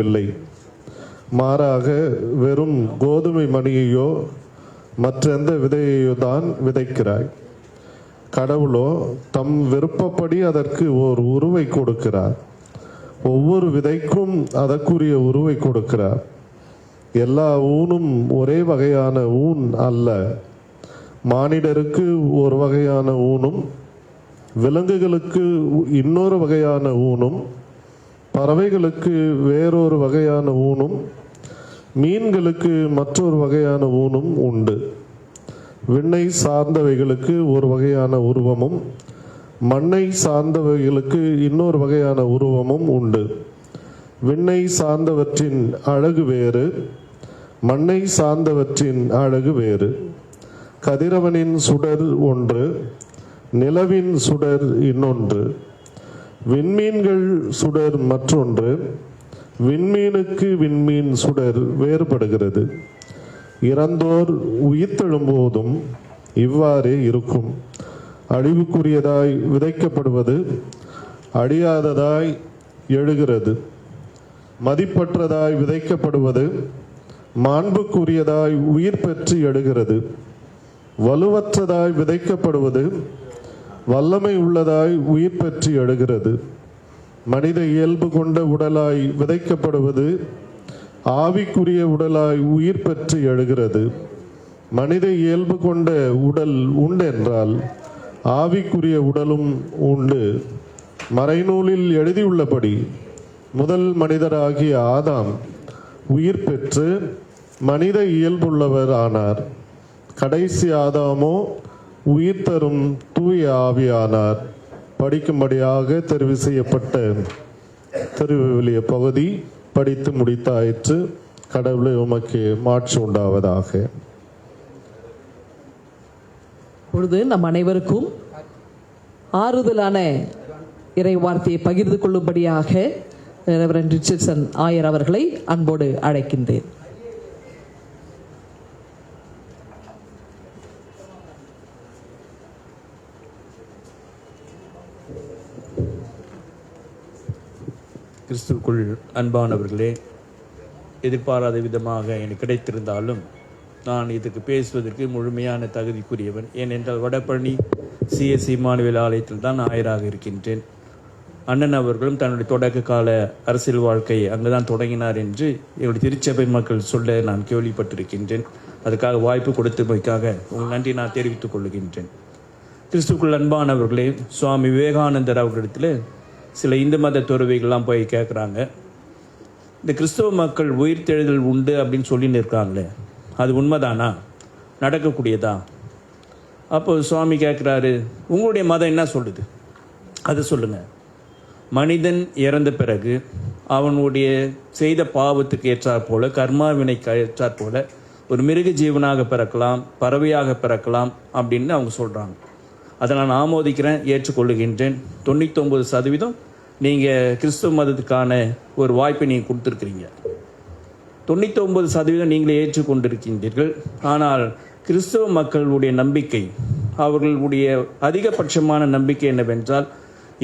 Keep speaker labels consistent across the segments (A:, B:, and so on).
A: இல்லை. மாறாக வெறும் கோதுமை மணியையோ மற்றெந்த விதையையோ தான் விதைக்கிறாய். கடவுளோ தம் விருப்பப்படி அதற்கு ஓர் உருவை கொடுக்கிறார். ஒவ்வொரு விதைக்கும் அதற்குரிய உருவை கொடுக்கிறார். எல்லா ஊனும் ஒரே வகையான ஊன் அல்ல. மானிடருக்கு ஒரு வகையான ஊனும், விலங்குகளுக்கு இன்னொரு வகையான ஊனும், பறவைகளுக்கு வேறொரு வகையான ஊனும், மீன்களுக்கு மற்றொரு வகையான ஊனும் உண்டு. விண்ணை சார்ந்தவைகளுக்கு ஒரு வகையான உருவமும், மண்ணை சார்ந்தவைகளுக்கு இன்னொரு வகையான உருவமும் உண்டு. விண்ணை சார்ந்தவற்றின் அழகு வேறு, மண்ணை சார்ந்தவற்றின் அழகு வேறு. கதிரவனின் சுடர் ஒன்று, நிலவின் சுடர் இன்னொன்று. விண்மீன்கள் சுடர் மற்றொன்று, விண்மீனுக்கு விண்மீன் சுடர் வேறுபடுகிறது. இறந்தோர் உயிர்த்தெழும்போதும் இவ்வாறே இருக்கும். அழிவுக்குரியதாய் விதைக்கப்படுவது அழியாததாய் எழுகிறது. மதிப்பற்றதாய் விதைக்கப்படுவது மாண்புக்குரியதாய் உயிர் பெற்று எழுகிறது. வலுவற்றதாய் விதைக்கப்படுவது வல்லமை உள்ளதாய் உயிர் பெற்று எழுகிறது. மனித இயல்பு கொண்ட உடலாய் விதைக்கப்படுவது ஆவிக்குரிய உடலாய் உயிர் பெற்று எழுகிறது. மனித இயல்பு கொண்ட உடல் உண்டென்றால் ஆவிக்குரிய உடலும் உண்டு. மறைநூலில் எழுதியுள்ளபடி முதல் மனிதராகிய ஆதாம் உயிர் பெற்று மனித இயல்புள்ளவர் ஆனார். கடைசி ஆதாமோ உயிர் தரும் தூய ஆவியானார். படிக்கும்படியாக தெரிவு செய்யப்பட்ட திருவிவிலிய பகுதி படித்து முடித்தாயிற்று. கடவுளை உமக்கு மாட்சி உண்டாவதாக.
B: பொழுது நம் அனைவருக்கும் ஆறுதலான இறை வார்த்தையை பகிர்ந்து கொள்ளும்படியாக ரெவரண்ட் ரிச்சர்ட்சன் ஆயர் அவர்களை அன்போடு அழைக்கின்றேன்.
C: கிறிஸ்துவுக்குள் அன்பானவர்களே, எதிர்பாராத விதமாக எனக்கு கிடைத்திருந்தாலும் நான் இதுக்கு பேசுவதற்கு முழுமையான தகுதிக்குரியவன். ஏனென்றால் வடபழனி சிஎஸ் இமானுவேல் ஆலயத்தில் தான் ஆயராக இருக்கின்றேன். அண்ணன் அவர்களும் தன்னுடைய தொடக்க கால அரசியல் வாழ்க்கையை அங்குதான் தொடங்கினார் என்று என்னுடைய திருச்சபை மக்கள் சொல்ல நான் கேள்விப்பட்டிருக்கின்றேன். அதுக்காக வாய்ப்பு கொடுத்தமைக்காக உங்கள் நன்றி நான் தெரிவித்துக் கொள்கின்றேன். கிறிஸ்துவுக்குள் அன்பானவர்களே, சுவாமி விவேகானந்தர் அவர்களிடத்தில் சில இந்து மத துறவிகள்லாம் போய் கேட்குறாங்க, இந்த கிறிஸ்தவ மக்கள் உயிர்த்தெழுதல் உண்டு அப்படின்னு சொல்லின்னு இருக்காங்களே, அது உண்மைதானா, நடக்கக்கூடியதா? அப்போ சுவாமி கேட்குறாரு, உங்களுடைய மதம் என்ன சொல்லுது, அதை சொல்லுங்கள். மனிதன் இறந்த பிறகு அவனுடைய செய்த பாவத்துக்கு ஏற்றாற் போல, கர்மாவினைக்கு ஏற்றாற் போல ஒரு மிருக ஜீவனாக பிறக்கலாம், பறவையாக பிறக்கலாம் அப்படின்னு அவங்க சொல்கிறாங்க. அதை நான் ஆமோதிக்கிறேன், ஏற்றுக்கொள்ளுகின்றேன். 99% நீங்கள் கிறிஸ்துவ மதத்துக்கான ஒரு வாய்ப்பை நீங்கள் கொடுத்துருக்கிறீங்க. 99% நீங்களே ஏற்றுக்கொண்டிருக்கின்றீர்கள். ஆனால் கிறிஸ்தவ மக்களுடைய நம்பிக்கை, அவர்களுடைய அதிகபட்சமான நம்பிக்கை என்னவென்றால்,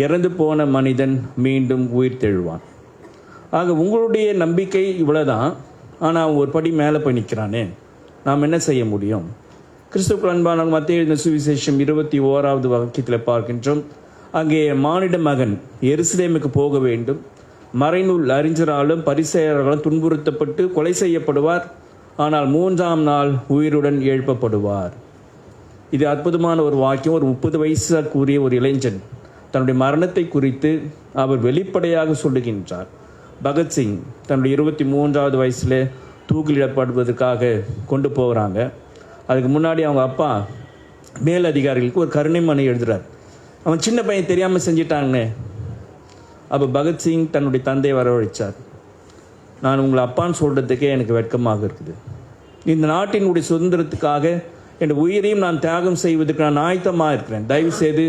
C: இறந்து போன மனிதன் மீண்டும் உயிர் தெழுவான். ஆக உங்களுடைய நம்பிக்கை இவ்வளோதான். ஆனால் ஒரு படி மேலே போய் நிற்கிறானே, நாம் என்ன செய்ய முடியும்? கிறிஸ்துவுக்குள் அன்பான மத்தேயு எழுதின சுவிசேஷம் 21வது வாக்கியத்தில் பார்க்கின்றோம், அங்கே மானிட மகன் எருசலேமுக்கு போக வேண்டும், மறைநூல் அறிஞராலும் பரிசேயர்களாலும் துன்புறுத்தப்பட்டு கொலை செய்யப்படுவார், ஆனால் 3ஆம் நாள் உயிருடன் எழுப்பப்படுவார். இது அற்புதமான ஒரு வாக்கியம். ஒரு 30 வயசு கூறிய ஒரு இளைஞன் தன்னுடைய மரணத்தை குறித்து அவர் வெளிப்படையாக சொல்லுகின்றார். பகத்சிங் தன்னுடைய 23வது வயசில் தூக்கிலிடப்படுவதற்காக கொண்டு போகிறாங்க. அதுக்கு முன்னாடி அவங்க அப்பா மேல் அதிகாரிகளுக்கு ஒரு கருணை மனு எழுதுறார். அவன் சின்ன பையன் தெரியாமல் செஞ்சிட்டாங்கன்னு. அப்போ பகத்சிங் தன்னுடைய தந்தையை வரவழைச்சார். நான் உங்களை அப்பான்னு சொல்கிறதுக்கே எனக்கு வெட்கமாக இருக்குது. இந்த நாட்டினுடைய சுதந்திரத்துக்காக என் உயிரையும் நான் தியாகம் செய்வதற்கு நான் ஆயத்தமாக இருக்கிறேன். தயவு செய்து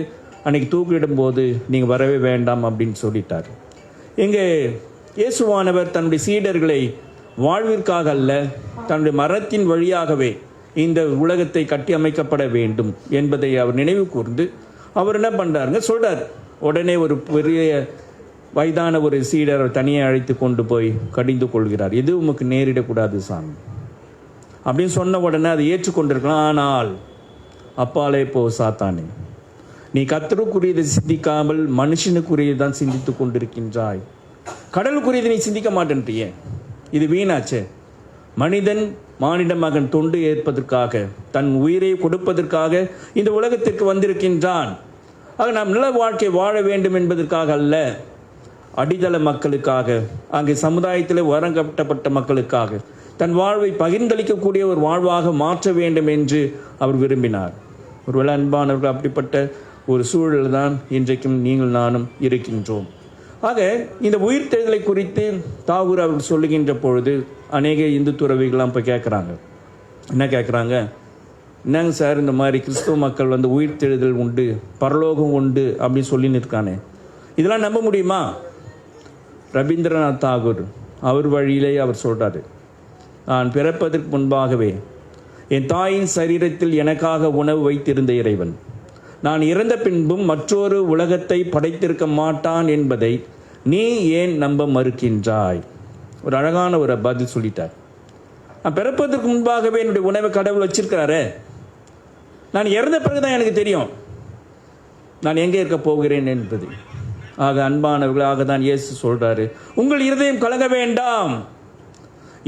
C: அன்றைக்கி தூக்கிலிடும்போது நீங்கள் வரவே வேண்டாம் அப்படின்னு சொல்லிட்டார். இங்கே இயேசுவானவர் தன்னுடைய சீடர்களை வாழ்விற்காக அல்ல, தன்னுடைய மரணத்தின் வழியாகவே இந்த உலகத்தை கட்டி அமைக்கப்பட வேண்டும் என்பதை அவர் நினைவு கூர்ந்து அவர் என்ன பண்ணுறாருங்க சொல்கிறார். உடனே ஒரு பெரிய வயதான ஒரு சீடர் தனியே அழைத்து கொண்டு போய் கடிந்து கொள்கிறார். எது உமக்கு நேரிடக்கூடாது சாமி அப்படின்னு சொன்ன உடனே அதை ஏற்றுக்கொண்டிருக்கலாம். ஆனால் அப்பாலே போ சாத்தானே, நீ கர்த்தருக்குரியதை சிந்திக்காமல் மனுஷனுக்குரியதான் சிந்தித்து கொண்டிருக்கின்றாய். கடலுக்குரியதை நீ சிந்திக்க மாட்டேன்றியே, இது வீணாச்சே. மனிதன் மானிட மகன் தொண்டு ஏற்பதற்காக, தன் உயிரை கொடுப்பதற்காக இந்த உலகத்திற்கு வந்திருக்கின்றான். ஆக நாம் நல்ல வாழ்க்கை வாழ வேண்டும் என்பதற்காக அல்ல, அடித்தள மக்களுக்காக, அங்கே சமுதாயத்தில் வரங்கப்பட்ட மக்களுக்காக தன் வாழ்வை பகிர்ந்தளிக்கக்கூடிய ஒரு வாழ்வாக மாற்ற வேண்டும் என்று அவர் விரும்பினார். ஒருவேளை அன்பானவர்கள், அப்படிப்பட்ட ஒரு சூழல் தான் இன்றைக்கும் நீங்கள் நானும் இருக்கின்றோம். ஆக இந்த உயிர்த்தெழுதலை குறித்து தாகூர் அவர்கள் சொல்லுகின்ற பொழுது அநேக இந்து துறவிகள்லாம் இப்போ கேட்குறாங்க. என்ன கேட்குறாங்க? என்னங்க சார், இந்த மாதிரி கிறிஸ்தவ மக்கள் வந்து உயிர்த்தெழுதல் உண்டு, பரலோகம் உண்டு அப்படின்னு சொல்லின்னு இருக்கானே, இதெல்லாம் நம்ப முடியுமா? ரவீந்திரநாத் தாகூர் அவர் வழியிலே அவர் சொல்கிறாரு, நான் பிறப்பதற்கு முன்பாகவே என் தாயின் சரீரத்தில் எனக்காக உணவு வைத்திருந்த இறைவன் நான் இறந்த பின்பும் மற்றொரு உலகத்தை படைத்திருக்க மாட்டான் என்பதை நீ ஏன் நம்ப மறுக்கின்றாய்? ஒரு அழகான ஒரு பதில் சொல்லிட்டார். நான் பிறப்பதற்கு முன்பாகவே என்னுடைய உணவை கடவுள் வச்சிருக்கிறாரு. நான் இறந்த பிறகுதான் எனக்கு தெரியும் நான் எங்கே இருக்க போகிறேன் என்பது. ஆக அன்பானவர்களாக தான் இயேசு சொல்றாரு, உங்கள் இருதயம் கலங்க வேண்டாம்,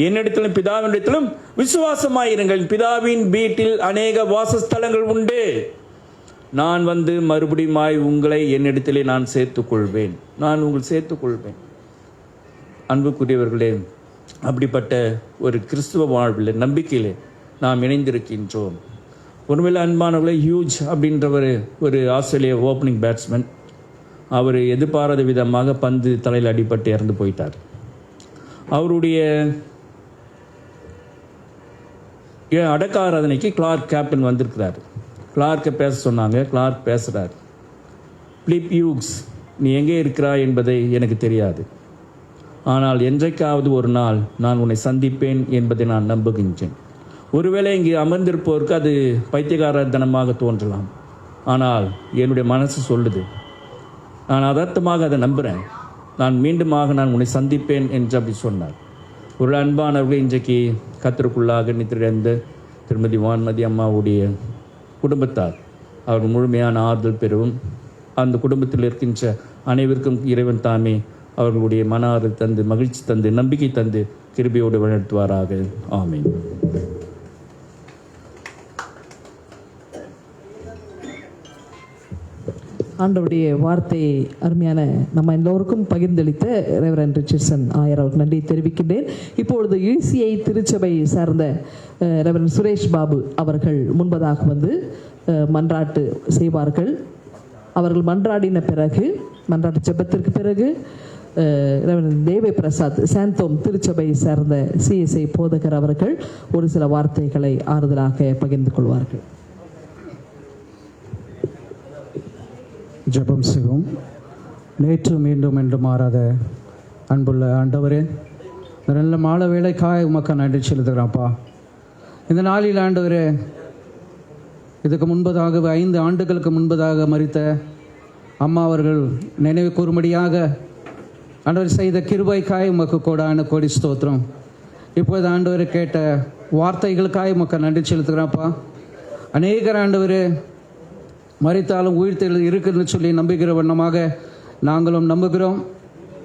C: என்னிடத்திலும் பிதாவினிடத்திலும் விசுவாசமாயிருங்கள். பிதாவின் வீட்டில் அநேக வாசஸ்தலங்கள் உண்டு. நான் வந்து மறுபடியும் உங்களை என்னிடத்திலே நான் சேர்த்துக்கொள்வேன், நான் உங்கள் சேர்த்துக்கொள்வேன். அன்புக்குரியவர்களே, அப்படிப்பட்ட ஒரு கிறிஸ்துவ வாழ்வில் நம்பிக்கையிலே நாம் இணைந்திருக்கின்றோம். ஒருவேளை அன்பானவர்களே, ஹியூஜ் அப்படின்றவர் ஒரு ஆஸ்திரேலிய ஓப்பனிங் பேட்ஸ்மேன். அவர் எதிர்பாராத விதமாக பந்து தலையில் அடிபட்டு இறந்து போயிட்டார். அவருடைய அடக்க ஆராதனைக்கு கிளார்க் கேப்டன் வந்திருக்கிறார். கிளார்க்கை பேச சொன்னாங்க. கிளார்க் பேசுகிறார், பிலிப் ஹியூக்ஸ், நீ எங்கே இருக்கிறாய் என்பதை எனக்கு தெரியாது, ஆனால் என்றைக்காவது ஒரு நாள் நான் உன்னை சந்திப்பேன் என்பதை நான் நம்புகின்றேன். ஒருவேளை இங்கே அமர்ந்திருப்போருக்கு அது பைத்தியகாரத்தனமாக தோன்றலாம், ஆனால் என்னுடைய மனசு சொல்லுது, நான் அர்த்தமாக அதை நம்புகிறேன், நான் மீண்டுமாக நான் உன்னை சந்திப்பேன் என்று அப்படி சொன்னார். ஒரு அன்பானவர்கள், இன்றைக்கு கர்த்தருக்குள்ளாக நித்திரையடைந்த திருமதி வான்மதி அம்மாவுடைய குடும்பத்தார் அவர் முழுமையான ஆறுதல் பெறவும், அந்த குடும்பத்தில் இருக்கின்ற அனைவருக்கும் இறைவன் தாமே அவர்களுடைய மன ஆறுதல் தந்து, மகிழ்ச்சி தந்து, நம்பிக்கை தந்து, கிருபையோடு வழிநடத்துவாராக. ஆமீன்.
B: ஆண்டவருடைய வார்த்தையை அருமையான நம்ம எல்லோருக்கும் பகிர்ந்தளித்த ரெவரண்ட் ரிச்சர்ட்சன் ஆயர் அவருக்கு நன்றி தெரிவிக்கின்றேன். இப்பொழுது ஈசிஐ திருச்சபை சார்ந்த ரெவரண்ட் சுரேஷ் பாபு அவர்கள் முன்பதாக வந்து மன்றாட்டு செய்வார்கள். அவர்கள் மன்றாடின பிறகு, மன்றாட்டு ஜெபத்திற்கு பிறகு ரெவரண்ட் தேவை பிரசாத் சாந்தோம் திருச்சபை சார்ந்த சிஎஸ்ஐ போதகர் அவர்கள் ஒரு சில வார்த்தைகளை ஆறுதலாக பகிர்ந்து கொள்வார்கள்.
D: ஜெபம் செய்வோம். நேற்று மீண்டும் என்று மாறாத அன்புள்ள ஆண்டவரே, இந்த நல்ல மாலை வேலைக்காய் உமக்கு நன்றி செலுத்துகிறான்ப்பா. இந்த நாளில் ஆண்டவரே, இதுக்கு முன்பதாக 5 ஆண்டுகளுக்கு முன்பதாக மரித்த அம்மா அவர்கள் நினைவு கூறும்படியாக ஆண்டவர் செய்த கிருபைக்காய் உமக்கு கோடான கோடி ஸ்தோத்திரம். இப்போது ஆண்டவர் கேட்ட வார்த்தைகளுக்காய் உமக்கு நன்றி செலுத்துகிறான்ப்பா. அநேகர் ஆண்டவரே மரித்தாலும் உயிர்த்தெழுதல் இருக்குன்னு சொல்லி நம்புகிற வண்ணமாக நாங்களும் நம்புகிறோம்.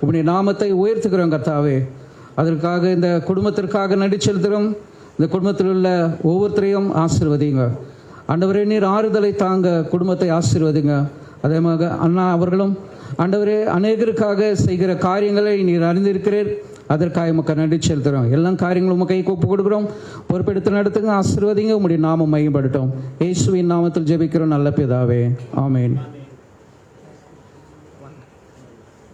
D: உம்முடைய நாமத்தை உயர்த்துகிறோம் கர்த்தாவே. அதற்காக இந்த குடும்பத்திற்காக நன்றி செலுத்துகிறோம். இந்த குடும்பத்தில் உள்ள ஒவ்வொருத்தரையும் ஆசீர்வதிங்க ஆண்டவரே. நீர் ஆறுதலை தாங்க, குடும்பத்தை ஆசீர்வதிங்க. அதே மாதிரி அண்ணா அவர்களும் ஆண்டவரே அநேகருக்காக செய்கிற காரியங்களை நீர் அறிந்திருக்கிறீர். அதற்காக உமக்கு நன்றி செலுத்துகிறோம். எல்லா காரியங்களும் உமக்கு ஒப்பு கொடுக்குறோம். பொறுப்பெடுத்து நடத்துங்க, ஆசீர்வதிங்க. உம்முடைய நாமம் மையப்படட்டும். இயேசுவின் நாமத்தில் ஜெபிக்கிறோம் நல்ல பிதாவே, ஆமேன்.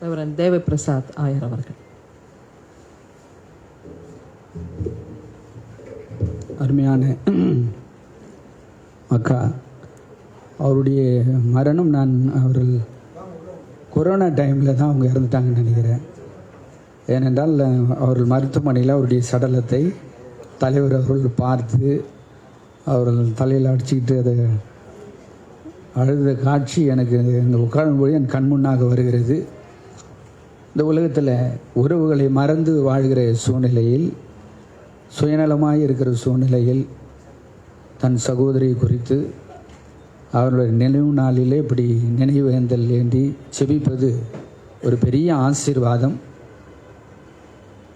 B: ரெவரண்ட் தேவை பிரசாத் ஆயர் அவர்கள்.
D: அருமையான அக்கா, அவருடைய மரணம் அவர்கள் கொரோனா டைமில் தான் அவங்க இறந்துட்டாங்கன்னு நினைக்கிறேன். ஏனென்றால் அவர்கள் மருத்துவமனையில் அவருடைய சடலத்தை தலைவர் அவர்கள் பார்த்து அவர்கள் தலையில் அடிச்சுக்கிட்டு அதை அழுத காட்சி எனக்கு இந்த உட்காரும்போது என் கண் முன்னாக வருகிறது. இந்த உலகத்தில் உறவுகளை மறந்து வாழ்கிற சூழ்நிலையில், சுயநலமாய் இருக்கிற சூழ்நிலையில் தன் சகோதரியை குறித்து அவர்களுடைய நினைவு நாளிலே இப்படி நினைவேந்தல் ஏந்தி செபிப்பது ஒரு பெரிய ஆசீர்வாதம்.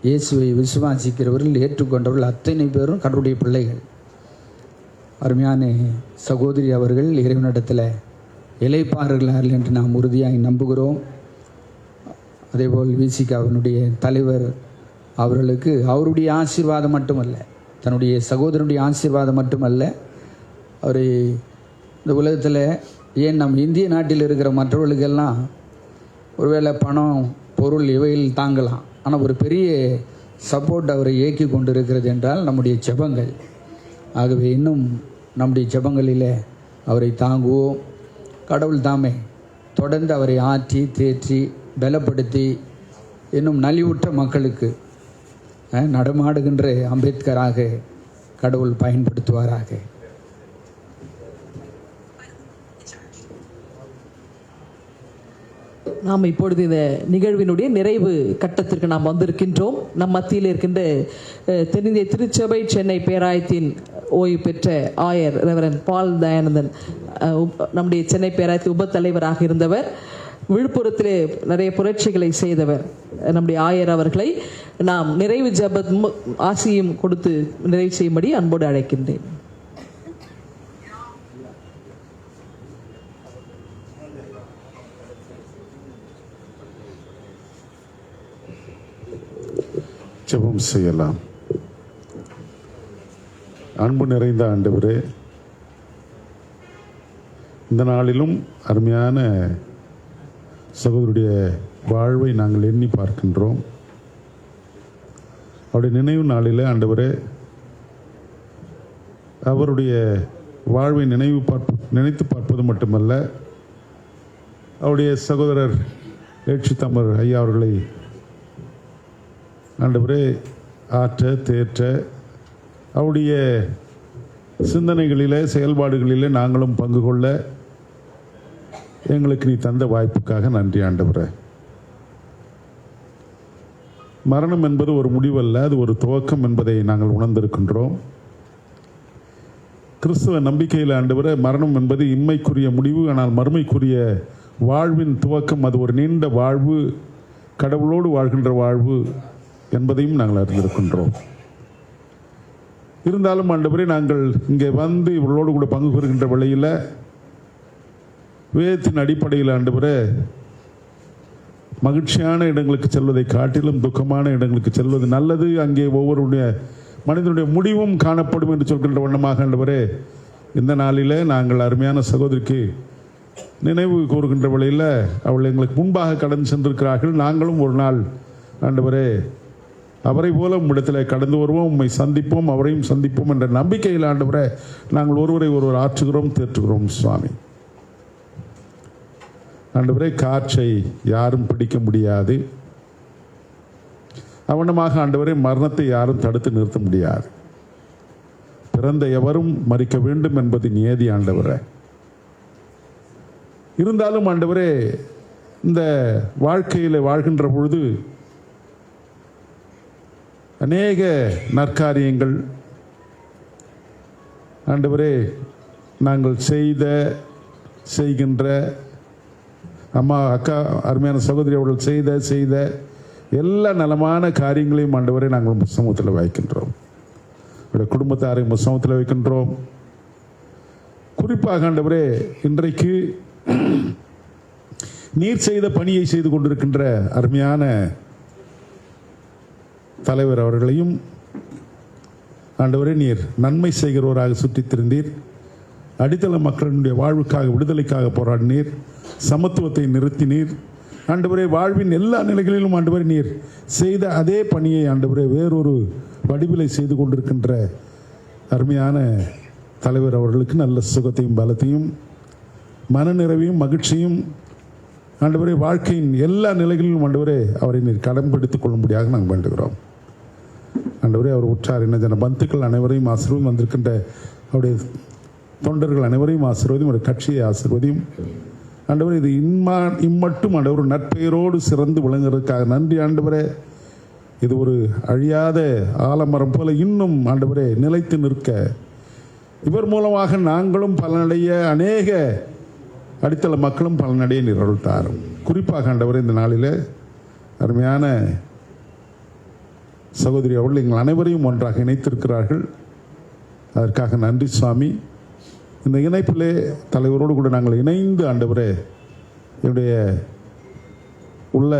D: இயேசுவை விசுவாசிக்கிறவர்கள், ஏற்றுக்கொண்டவர்கள் அத்தனை பேரும் கடவுளுடைய பிள்ளைகள். அருமையான சகோதரி அவர்கள் இறைவனிடத்தில் இளைப்பாறுகிறார்கள் என்று நாம் உறுதியாக நம்புகிறோம். அதேபோல் விசிகாவினுடைய தலைவர் அவர்களுக்கு அவருடைய ஆசீர்வாதம் மட்டுமல்ல, தன்னுடைய சகோதரனுடைய ஆசீர்வாதம் மட்டுமல்ல, அவர் இந்த உலகத்தில் ஏன் நம் இந்திய நாட்டில் இருக்கிற மற்றவர்களுக்கெல்லாம் ஒருவேளை பணம் பொருள் இவையில் தாங்கலாம், ஆனால் ஒரு பெரிய சப்போர்ட் அவரை இயக்கி கொண்டு இருக்கிறது என்றால் நம்முடைய ஜெபங்கள். ஆகவே இன்னும் நம்முடைய ஜெபங்களில் அவரை தாங்குவோம். கடவுள் தாமே தொடர்ந்து அவரை ஆற்றி தேற்றி பலப்படுத்தி இன்னும் நலிவுற்ற மக்களுக்கு நடமாடுகின்ற அம்பேத்கராக கடவுள் பயன்படுத்துவாராக.
B: நாம் இப்பொழுது இந்த நிகழ்வினுடைய நிறைவு கட்டத்திற்கு நாம் வந்திருக்கின்றோம். நம் மத்தியில் இருக்கின்ற தென்னிந்திய திருச்சபை சென்னை பேராயத்தின் ஓய்வு பெற்ற ஆயர் ரெவரண்ட் பால் தயானந்தன், நம்முடைய சென்னை பேராயத்தின் உப தலைவராக இருந்தவர், விழுப்புரத்திலே நிறைய புரட்சிகளை செய்தவர் நம்முடைய ஆயர் அவர்களை நாம் நிறைவு ஜெபம் ஆசியும் கொடுத்து நிறைவு செய்யும்படி அன்போடு அழைக்கின்றேன்.
A: ஜெபம் செய்யலாம். அன்பு நிறைந்த ஆண்டவரே, இந்த நாளிலும் அருமையான சகோதரருடைய வாழ்வை நாங்கள் எண்ணி பார்க்கின்றோம். அவருடைய நினைவு நாளில் ஆண்டவரே, அவருடைய வாழ்வை நினைத்து பார்ப்பது மட்டுமல்ல, அவருடைய சகோதரர் ஏற்றுத்தமர் ஐயா அவர்களை ஆண்டவரே ஆற்ற தேற்ற அவருடைய சிந்தனைகளிலே செயல்பாடுகளிலே நாங்களும் பங்கு கொள்ள எங்களுக்கு நீ தந்த வாய்ப்புக்காக நன்றி ஆண்டவரே. மரணம் என்பது ஒரு முடிவல்ல, அது ஒரு துவக்கம் என்பதை நாங்கள் உணர்ந்திருக்கின்றோம். கிறிஸ்துவ நம்பிக்கையில் ஆண்டவரே, மரணம் என்பது இம்மைக்குரிய முடிவு, ஆனால் மறுமைக்குரிய வாழ்வின் துவக்கம். அது ஒரு நீண்ட வாழ்வு, கடவுளோடு வாழ்கின்ற வாழ்வு என்பதையும் நாங்கள் அறிந்திருக்கின்றோம். இருந்தாலும் ஆண்டவரே, நாங்கள் இங்கே வந்து இவர்களோடு கூட பங்கு பெறுகின்ற வேளையில் வேதத்தின் அடிப்படையில் ஆண்டவரே, மகிழ்ச்சியான இடங்களுக்கு செல்வதை காட்டிலும் துக்கமான இடங்களுக்கு செல்வது நல்லது, அங்கே ஒவ்வொருடைய மனிதனுடைய முடிவும் காணப்படும் என்று சொல்கின்ற வண்ணமாக ஆண்டவரே, இந்த நாளில் நாங்கள் அருமையான சகோதரிக்கு நினைவு கூறுகின்ற வேளையில் அவள் எங்களுக்கு முன்பாக கடந்து சென்றிருக்கிறார்கள். நாங்களும் ஒரு நாள் ஆண்டவரே அவரை போல உம்மிடத்தில் கடந்து வருவோம், உம்மை சந்திப்போம், அவரையும் சந்திப்போம் என்ற நம்பிக்கையில் ஆண்டவரே நாங்கள் ஒருவரை ஒருவர் ஆற்றுகிறோம், தேற்றுகிறோம். சுவாமி ஆண்டவரே, காற்றை யாரும் பிடிக்க முடியாது, அவனமாக ஆண்டவரே மரணத்தை யாரும் தடுத்து நிறுத்த முடியாது. பிறந்த எவரும் மரிக்க வேண்டும் என்பது நியதி ஆண்டவரே. இருந்தாலும் ஆண்டவரே, இந்த வாழ்க்கையில் வாழ்கின்ற பொழுது அநேக நற்காரியங்கள் ஆண்டவரே நாங்கள் செய்கின்ற அம்மா அக்கா அருமையான சகோதரி அவர்கள் செய்த எல்லா நலமான காரியங்களையும் ஆண்டவரே நாங்கள் புஸ்தகத்தில் வைக்கின்றோம். அவருடைய குடும்பத்தாரையும் புஸ்தகத்தில் வைக்கின்றோம். குறிப்பாக ஆண்டவரே, இன்றைக்கு நீர் செய்த பணியை செய்து கொண்டிருக்கின்ற அருமையான தலைவர் அவர்களையும் ஆண்டவரே நீர் நன்மை செய்கிறவராக சுற்றித் திருந்தீர். அடித்தள மக்களுடைய வாழ்வுக்காக விடுதலைக்காக போராடினீர், சமத்துவத்தை நிறுத்தினீர். ஆண்டவரே, வாழ்வின் எல்லா நிலைகளிலும் ஆண்டவரே நீர் செய்த அதே பணியை ஆண்டவரே வேறொரு வடிவிலை செய்து கொண்டிருக்கின்ற அருமையான தலைவர் அவர்களுக்கு நல்ல சுகத்தையும் பலத்தையும் மனநிறைவையும் மகிழ்ச்சியும் ஆண்டவரே வாழ்க்கையின் எல்லா நிலைகளிலும் ஆண்டவரே அவரை நீர் கடன்படுத்திக் கொள்ளும்படியாக நாங்கள் வேண்டுகிறோம். ஆண்டவரே, அவர் உற்றார் இன பந்துக்கள் அனைவரையும் ஆசீர்வதியும், வந்திருக்கின்ற அவருடைய தொண்டர்கள் அனைவரையும் ஆசீர்வதியும், அவருடைய கட்சியை ஆசீர்வதியும். ஆண்டவரே இது இம்மட்டும் ஆண்டவர் நற்பெயரோடு சிறந்து விளங்குறதுக்காக நன்றி ஆண்டவரே. இது ஒரு அழியாத ஆலமரம் போல இன்னும் ஆண்டவரே நிலைத்து நிற்க, இவர் மூலமாக நாங்களும் பலனடைய, அநேக அடித்தள மக்களும் பலனடைய நிரல் தாரும். குறிப்பாக ஆண்டவரே இந்த நாளில் அருமையான சகோதரி அவர்கள் எங்கள் அனைவரையும் ஒன்றாக இணைத்திருக்கிறார்கள். அதற்காக நன்றி சுவாமி. இந்த இணைப்பிலே தலைவரோடு கூட நாங்கள் இணைந்து ஆண்டவரே என்னுடைய உள்ள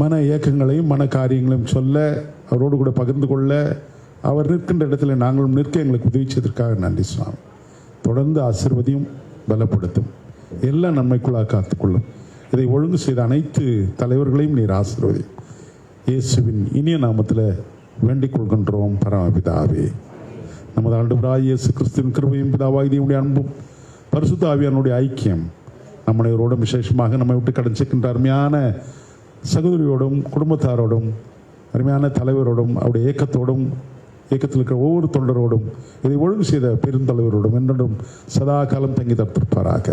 A: மன இயக்கங்களையும் மன காரியங்களையும் சொல்ல, அவரோடு கூட பகிர்ந்து கொள்ள, அவர் நிற்கின்ற இடத்துல நாங்களும் நிற்க எங்களுக்கு உதவி செய்ததற்காக நன்றி சுவாமி. தொடர்ந்து ஆசீர்வதியும் பலப்படுத்தும், எல்லா நன்மைக்குள்ளாக காத்துக்கொள்ளும். இதை ஒழுங்கு செய்த அனைத்து தலைவர்களையும் நீர் ஆசீர்வதி. இயேசுவின் இனிய நாமத்தில் வேண்டிக் கொள்கின்றோம் பரமபிதாவே. நமது ஆண்டவராகிய இயேசு கிறிஸ்துவின் கிருபையும் பிதாவாகிய அன்பும் பரிசுத்த ஆவியானுடைய ஐக்கியம் நம் அனைவரோடும், விசேஷமாக நம்மை விட்டு கடந்திருக்கின்ற அருமையான சகோதரியோடும் குடும்பத்தாரோடும் அருமையான தலைவரோடும் அவருடைய இயக்கத்தோடும் இயக்கத்தில் இருக்கிற ஒவ்வொரு தொண்டரோடும் இதை ஒழுங்கு செய்த பெருந்தலைவரோடும் என்றும் சதா காலம் தங்கி தடுத்திருப்பாராக.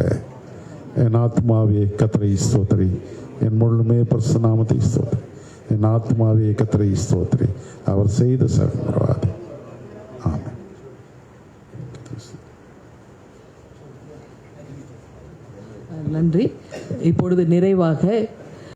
A: என் ஆத்மாவே கர்த்தரை ஸ்தோத்திரி, என் முழுமே பரிசுத்த நாமத்தை ஸ்தோத்திரி. என் ஆத்மாவே கர்த்தரை ஸ்தோத்திரி, அவர் செய்த சகோதரவாதி. ஆமென்.
B: நன்றி. இப்பொழுது நிறைவாக